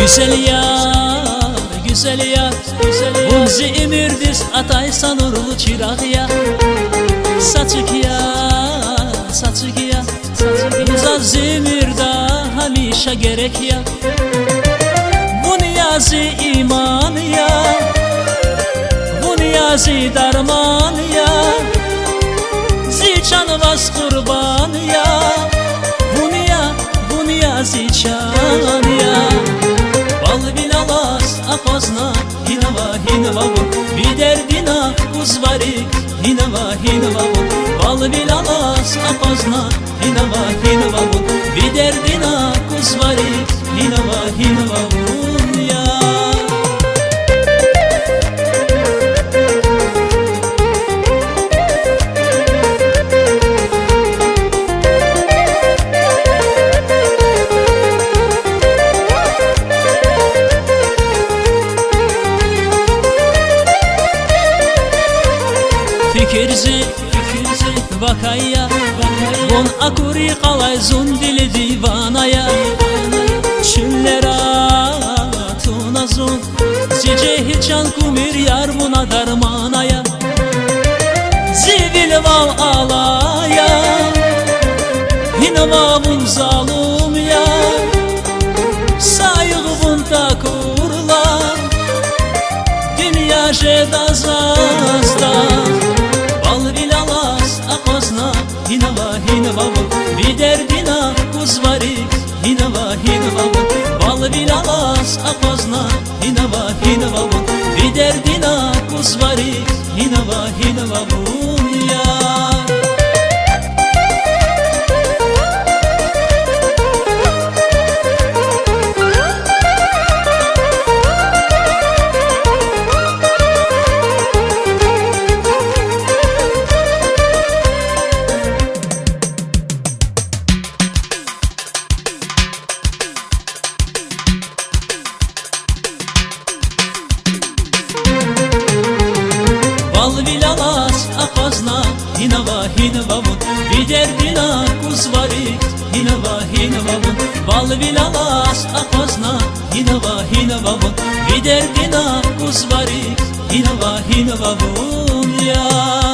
Güzel yar, güzel yar, bunca emirdir ataysan nurlu çırak ya. Saçık ya, saçık ya, biza zemirda hamisha gerek ya. Bu niyazi iman ya, bu niyazi darman ya, ziçan vas kurban ya. Bu niyazi çan ya. Bal bilalas apazna hinava hinava bir derdina kuzvari hinava hinava. Bal bilalas apazna hinava hinava bir derdina kuzvari hinava hinava ya. Fikirzi vakaya, bon akuri qalay zun dili divanaya. Çüllera tunazun, zice hiçan kumir yar buna darmanaya. Zivil vav alaya, hinavavun zalum ya. Sayığı bun takurla, dünya jedazazda. Hinava hinava bir derdina kuzvari hinava hinava. Bal bilalas apazna hinava hinava bir derdina kuzvari hinava hinava ya. Bal bilalas apazna hinava hinava bir derdina kuzvari hinava hinava. Bal bilalas apazna hinava hinava bir derdina kuzvari hinava hinava ya.